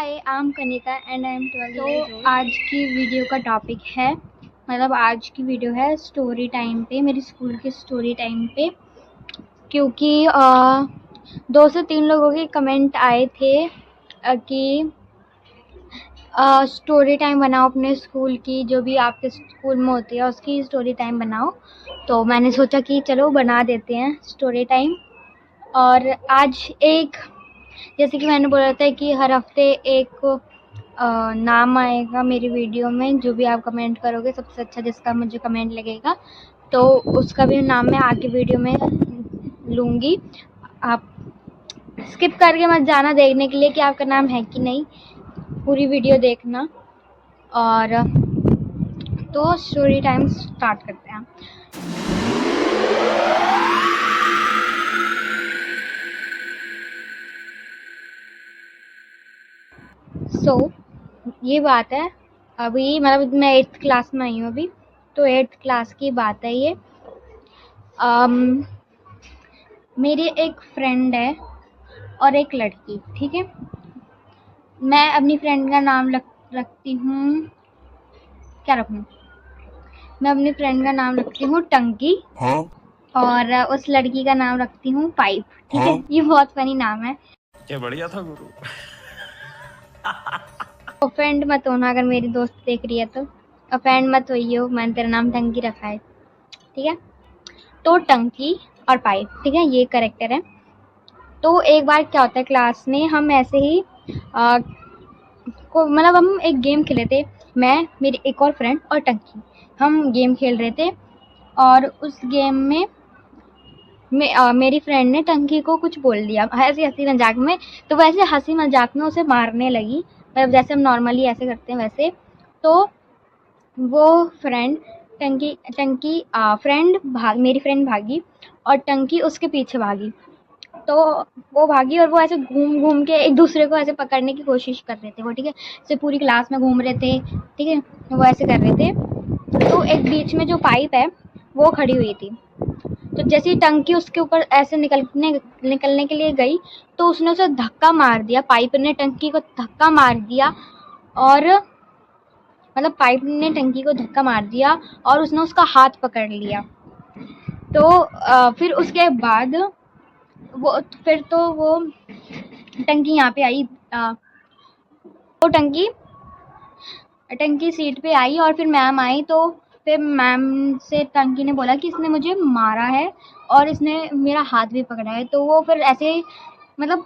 Hi, I am Kanika and I am 12 years old। आज की video का टॉपिक है, मतलब आज की वीडियो है स्टोरी टाइम पे, मेरी स्कूल के स्टोरी टाइम पे। क्योंकि 2 से 3 लोगों के कमेंट आए थे कि स्टोरी टाइम बनाओ अपने स्कूल की, जो भी आपके स्कूल में होती है उसकी स्टोरी टाइम बनाओ। तो मैंने सोचा कि चलो बना देते हैं स्टोरी टाइम। और आज एक, जैसे कि मैंने बोला था कि हर हफ्ते एक नाम आएगा मेरी वीडियो में, जो भी आप कमेंट करोगे सबसे अच्छा जिसका मुझे कमेंट लगेगा तो उसका भी नाम मैं आगे वीडियो में लूँगी। आप स्किप करके मत जाना देखने के लिए कि आपका नाम है कि नहीं, पूरी वीडियो देखना। और तो स्टोरी टाइम स्टार्ट करते हैं। ये बात है, अभी मतलब मैं 8th क्लास में आई हूँ अभी, तो 8th क्लास की बात है ये। मेरी एक फ्रेंड है और एक लड़की, ठीक है। मैं अपनी फ्रेंड का नाम रखती हूँ, क्या रखूँ, मैं अपनी फ्रेंड का नाम रखती हूँ टंकी। हाँ? और उस लड़की का नाम रखती हूँ पाइप, ठीक है। ये बहुत फनी नाम है। क्या बढ़िया था गुरु। ऑफेंड मत होना अगर मेरी दोस्त देख रही है तो, ऑफेंड मत होइयो, मैंने तेरा नाम टंकी रखा है, ठीक है। तो टंकी और पाइप, ठीक है, ये करेक्टर है। तो एक बार क्या होता है, क्लास में हम ऐसे ही मतलब हम एक गेम खेले थे, मैं, मेरी एक और फ्रेंड और टंकी, हम गेम खेल रहे थे। और उस गेम में मेरी फ्रेंड ने टंकी को कुछ बोल दिया ऐसे हंसी मजाक में, तो वैसे हंसी मजाक में उसे मारने लगी, मतलब जैसे हम नॉर्मली ऐसे करते हैं वैसे। तो वो फ्रेंड मेरी फ्रेंड भागी और टंकी उसके पीछे भागी। तो वो भागी और वो ऐसे घूम घूम के एक दूसरे को ऐसे पकड़ने की कोशिश कर रहे थे वो, ठीक है। ऐसे पूरी क्लास में घूम रहे थे, ठीक है, वो ऐसे कर रहे थे। तो एक बीच में जो पाइप है वो खड़ी हुई थी, तो जैसे ही टंकी उसके ऊपर ऐसे निकलने के लिए गई तो उसने उसे धक्का मार दिया, पाइप ने टंकी को धक्का मार दिया। और मतलब पाइप ने टंकी को धक्का मार दिया और उसने उसका हाथ पकड़ लिया। तो फिर उसके बाद वो टंकी यहाँ पे आई, तो टंकी सीट पे आई और फिर मैम आई। तो फिर मैम से टंकी ने बोला कि इसने मुझे मारा है और इसने मेरा हाथ भी पकड़ा है। तो वो फिर ऐसे मतलब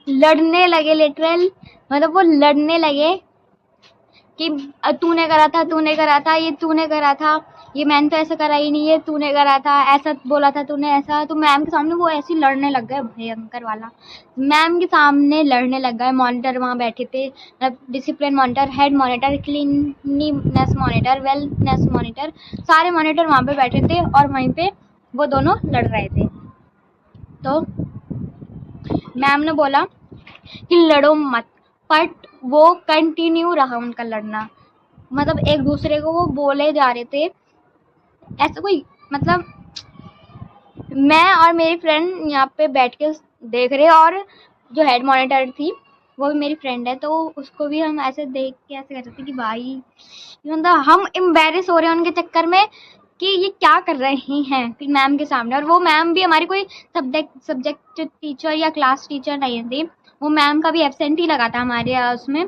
लड़ने लगे, लिटरल मतलब वो लड़ने लगे कि तूने करा था, ये तूने करा था, ये मैंने तो ऐसा करा ही नहीं, ये तूने करा था, ऐसा बोला था तूने, ऐसा। तो मैम के सामने वो ऐसे लड़ने लग गए, भयंकर वाला मैम के सामने लड़ने लग गए। मॉनिटर वहाँ बैठे थे, मतलब discipline monitor, head monitor, cleanness monitor, wellness monitor, सारे मॉनिटर वहाँ पे बैठे थे और वहीं पे वो दोनों लड़ रहे थे। तो मैम ने बोला कि लड़ो मत, बट वो कंटिन्यू रहा उनका लड़ना, मतलब एक दूसरे को वो बोले जा रहे थे ऐसा कोई, मतलब मैं और मेरी फ्रेंड यहाँ पे बैठ के देख रहे, और जो हेड मॉनिटर थी वो भी मेरी फ्रेंड है, तो उसको भी हम ऐसे देख के ऐसे कर रहे थे कि भाई मतलब हम एम्बेरस हो रहे हैं उनके चक्कर में कि ये क्या कर रहे हैं फिर मैम के सामने। और वो मैम भी हमारी कोई सब्जेक्ट टीचर या क्लास टीचर नहीं थी, वो मैम का भी एब्सेंट ही लगा था हमारे उसमें।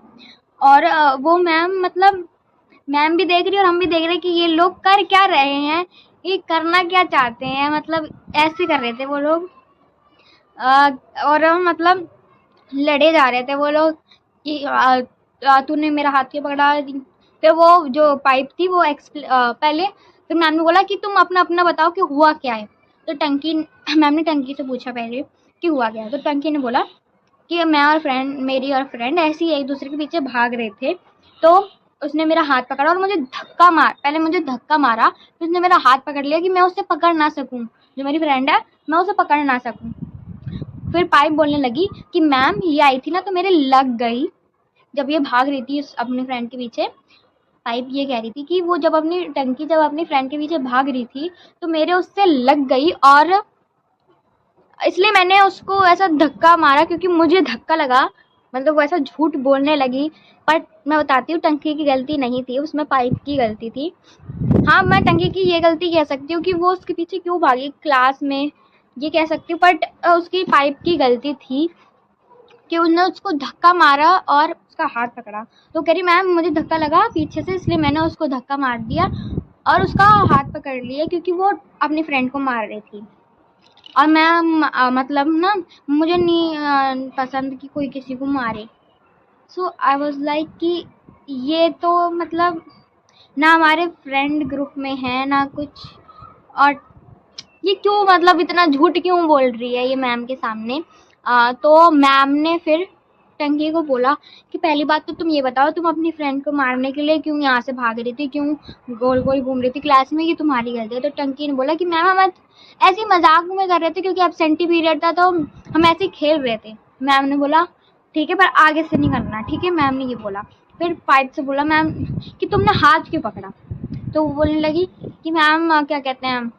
और वो मैम मतलब मैम भी देख रही है और हम भी देख रहे हैं कि ये लोग कर क्या रहे हैं, ये करना क्या चाहते हैं, मतलब ऐसे कर रहे थे वो लोग। और मतलब लड़े जा रहे थे वो लोग कि तूने मेरा हाथ क्यों पकड़ा। फिर वो जो पाइप थी वो पहले फिर मैम ने बोला कि तुम अपना अपना बताओ कि हुआ क्या है। तो मैम ने टंकी से पूछा पहले कि हुआ क्या है। तो टंकी ने बोला कि मेरी और फ्रेंड ऐसे ही एक दूसरे के पीछे भाग रहे थे, तो उसने मेरा हाथ पकड़ा और मुझे धक्का मारा। तो उसने मेरा हाथ पकड़ लिया कि मैं उसे पकड़ ना सकूं, जो मेरी फ्रेंड है मैं उसे पकड़ ना सकूं। फिर पाइप बोलने लगी कि मैम ये आई थी ना तो मेरे लग गई, जब ये भाग रही थी अपनी फ्रेंड के पीछे। पाइप ये कह रही थी कि वो जब अपनी फ्रेंड के पीछे भाग रही थी तो मेरे उससे लग गई, और इसलिए मैंने उसको ऐसा धक्का मारा क्योंकि मुझे धक्का लगा मतलब वो ऐसा झूठ बोलने लगी। पर मैं बताती हूँ, टंकी की गलती नहीं थी, उसमें पाइप की गलती थी। हाँ, मैं टंकी की ये गलती कह सकती हूँ कि वो उसके पीछे क्यों भागी क्लास में, ये कह सकती हूँ। बट उसकी पाइप की गलती थी कि उसने उसको धक्का मारा और उसका हाथ पकड़ा। तो कह रही मैम मुझे धक्का लगा पीछे से, इसलिए मैंने उसको धक्का मार दिया और उसका हाथ पकड़ लिया, क्योंकि वो अपनी फ्रेंड को मार रही थी। और मैं मतलब ना, मुझे नहीं पसंद कि कोई किसी को मारे। सो आई वॉज लाइक कि ये तो मतलब ना हमारे फ्रेंड ग्रुप में है ना कुछ, और ये क्यों मतलब इतना झूठ क्यों बोल रही है ये मैम के सामने। तो मैम ने फिर टंकी को बोला कि पहली बात तो तुम ये बताओ, तुम अपनी फ्रेंड को मारने के लिए क्यों यहाँ से भाग रही थी, क्यों गोल गोल घूम रही थी क्लास में, ये तुम्हारी गलती है। तो टंकी ने बोला कि मैम हम ऐसे ही मजाक में कर रहे थे, क्योंकि एब्सेंटी पीरियड था तो हम ऐसे ही खेल रहे थे। मैम ने बोला ठीक है, पर आगे से नहीं करना, ठीक है। मैम ने ये बोला। फिर पाइप से बोला मैम कि तुमने हाथ क्यों पकड़ा। तो वो बोलने लगी कि मैम क्या कहते हैं,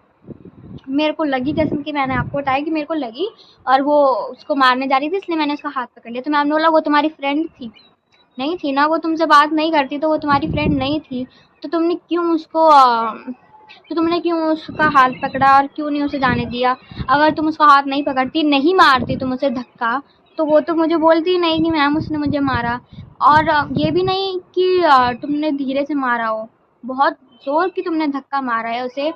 मेरे को लगी, जैसे कि मैंने आपको बताया कि मेरे को लगी और वो उसको मारने जा रही थी, इसलिए मैंने उसका हाथ पकड़ लिया। तो मैम ने बोला वो तुम्हारी फ्रेंड थी, नहीं थी ना, वो तुमसे बात नहीं करती तो वो तुम्हारी फ्रेंड नहीं थी, तो तुमने क्यों उसको तो तुमने क्यों उसका हाथ पकड़ा और क्यों नहीं उसे जाने दिया। अगर तुम उसका हाथ नहीं पकड़ती, नहीं मारती तुम उसे धक्का, तो वो तो मुझे बोलती नहीं कि मैम उसने मुझे मारा। और ये भी नहीं कि तुमने धीरे से मारा हो, बहुत जोर की तुमने धक्का मारा है उसे।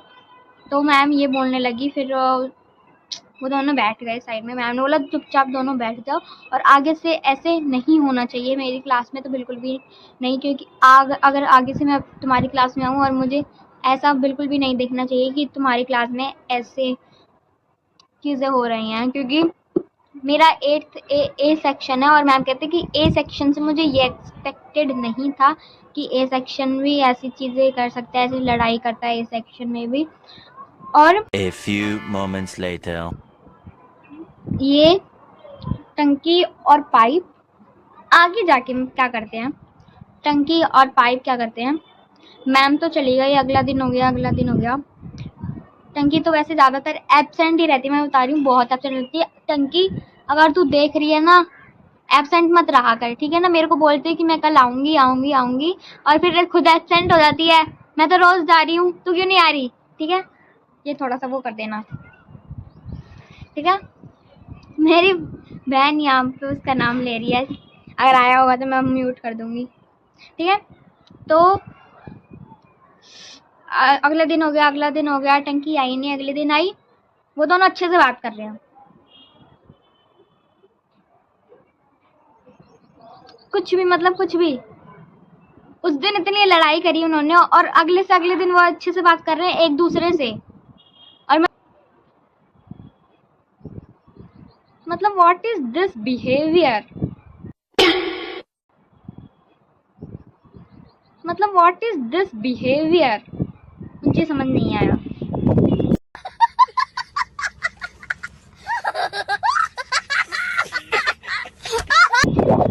तो मैम ये बोलने लगी। फिर वो दोनों बैठ गए साइड में। मैम ने बोला चुपचाप दोनों बैठ जाओ और आगे से ऐसे नहीं होना चाहिए मेरी क्लास में, तो बिल्कुल भी नहीं, क्योंकि अगर आगे से मैं तुम्हारी क्लास में आऊँ और मुझे ऐसा बिल्कुल भी नहीं देखना चाहिए कि तुम्हारी क्लास में ऐसे चीज़ें हो रही हैं। क्योंकि मेरा 8th ए सेक्शन है और मैम कहते कि ए सेक्शन से मुझे ये एक्सपेक्टेड नहीं था कि ए सेक्शन भी ऐसी चीज़ें कर सकता है, ऐसी लड़ाई करता है ए सेक्शन में भी। और A few moments later. ये टंकी और पाइप आगे जाके क्या करते हैं, टंकी और पाइप क्या करते हैं, मैम तो चली गई, अगला दिन हो गया। टंकी तो वैसे ज़्यादातर एब्सेंट ही रहती है, मैं बता रही हूँ बहुत एब्सेंट रहती है टंकी। अगर तू देख रही है ना, एब्सेंट मत रहा कर, ठीक है ना। मेरे को बोलती है कि मैं कल आऊँगी और फिर खुद एब्सेंट हो जाती है। मैं तो रोज़ जा रही हूँ, तू क्यों नहीं आ रही, ठीक है। ये थोड़ा सा वो कर देना, ठीक है। मेरी बहन यहाँ पे उसका नाम ले रही है, अगर आया होगा तो मैं म्यूट कर दूँगी, ठीक है। तो अगला दिन हो गया, टंकी आई नहीं, अगले दिन आई, वो दोनों अच्छे से बात कर रहे हैं। कुछ भी मतलब कुछ भी, उस दिन इतनी लड़ाई करी उन्होंने और अगले से अगले दिन वो अच्छे से बात कर रहे हैं एक दूसरे से। और मैं मतलब व्हाट इज दिस बिहेवियर, मतलब व्हाट इज दिस बिहेवियर, मुझे समझ नहीं आया।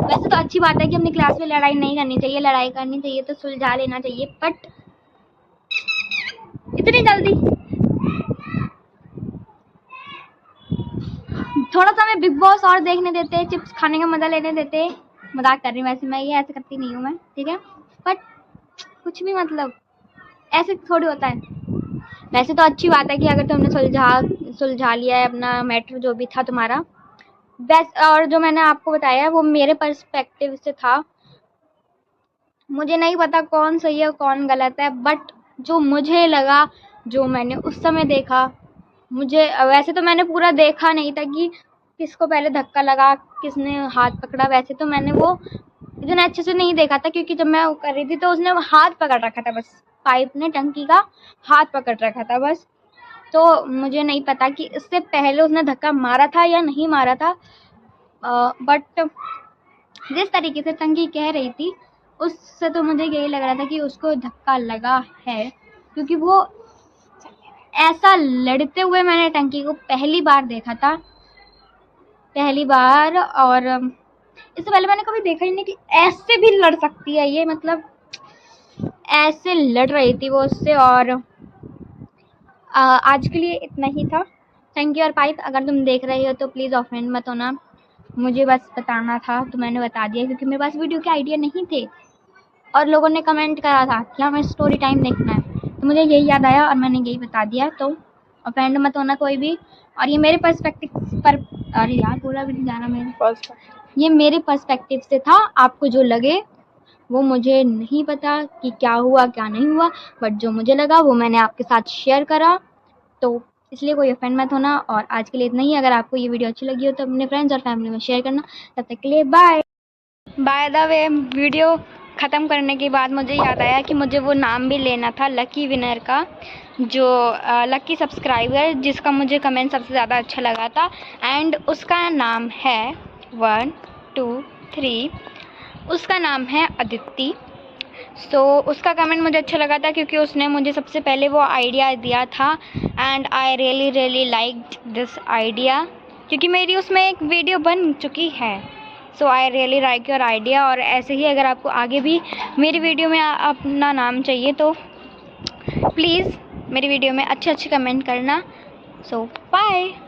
वैसे तो अच्छी बात है कि अपनी क्लास में लड़ाई नहीं करनी चाहिए, लड़ाई करनी चाहिए तो सुलझा लेना चाहिए, बट इतनी जल्दी। थोड़ा सा हमें बिग बॉस और देखने देते, चिप्स खाने का मजा लेने देते। मजाक कर रही हूँ, वैसे मैं ये ऐसे करती नहीं हूँ मैं, ठीक है। बट कुछ भी मतलब ऐसे थोड़ी होता है। वैसे तो अच्छी बात है कि अगर तुमने सुलझा लिया है अपना मैटर जो भी था तुम्हारा। वैसे और जो मैंने आपको बताया वो मेरे पर्सपेक्टिव से था, मुझे नहीं पता कौन सही है कौन गलत है, बट जो मुझे लगा, जो मैंने उस समय देखा, मुझे वैसे तो मैंने पूरा देखा नहीं था कि किसको पहले धक्का लगा, किसने हाथ पकड़ा। वैसे तो मैंने वो इतना अच्छे से नहीं देखा था, क्योंकि जब मैं कर रही थी तो उसने हाथ पकड़ रखा था, बस पाइप ने टंकी का हाथ पकड़ रखा था बस। तो मुझे नहीं पता कि इससे पहले उसने धक्का मारा था या नहीं मारा था, बट जिस तरीके से टंकी कह रही थी उससे तो मुझे यही लग रहा था कि उसको धक्का लगा है, क्योंकि वो ऐसा लड़ते हुए मैंने टंकी को पहली बार देखा था, पहली बार। और इससे पहले मैंने कभी देखा ही नहीं कि ऐसे भी लड़ सकती है ये, मतलब ऐसे लड़ रही थी वो उससे। और आज के लिए इतना ही था। टंकी और पाइप अगर तुम देख रहे हो तो प्लीज़ ऑफेंड मत होना, मुझे बस बताना था तो मैंने बता दिया, क्योंकि मेरे पास वीडियो के आइडिया नहीं थे और लोगों ने कमेंट करा था कि हमें स्टोरी टाइम देखना है, तो मुझे यही याद आया और मैंने यही बता दिया। तो ऑफेंड मत होना कोई भी। और ये मेरे पर्सपेक्टिव पर, अरे यार बोला भी नहीं जाना मेरे, ये मेरे पर्सपेक्टिव से था। आपको जो लगे वो, मुझे नहीं पता कि क्या हुआ क्या नहीं हुआ, बट जो मुझे लगा वो मैंने आपके साथ शेयर करा, तो इसलिए कोई ऑफेंड मत होना। और आज के लिए इतना ही। अगर आपको ये वीडियो अच्छी लगी हो तो अपने फ्रेंड्स और फैमिली में शेयर करना। तब तक के लिए bye. By the way, video ख़त्म करने के बाद मुझे याद आया कि मुझे वो नाम भी लेना था लकी विनर का, जो लकी सब्सक्राइबर जिसका मुझे कमेंट सबसे ज़्यादा अच्छा लगा था, एंड उसका नाम है 1 2 3, उसका नाम है अदिति। सो उसका कमेंट मुझे अच्छा लगा था क्योंकि उसने मुझे सबसे पहले वो आइडिया दिया था, and I really liked this idea, क्योंकि मेरी उसमें एक वीडियो बन चुकी है। So I really like your idea. और ऐसे ही अगर आपको आगे भी मेरी वीडियो में अपना नाम चाहिए तो प्लीज़ मेरी वीडियो में अच्छे कमेंट करना। सो बाय।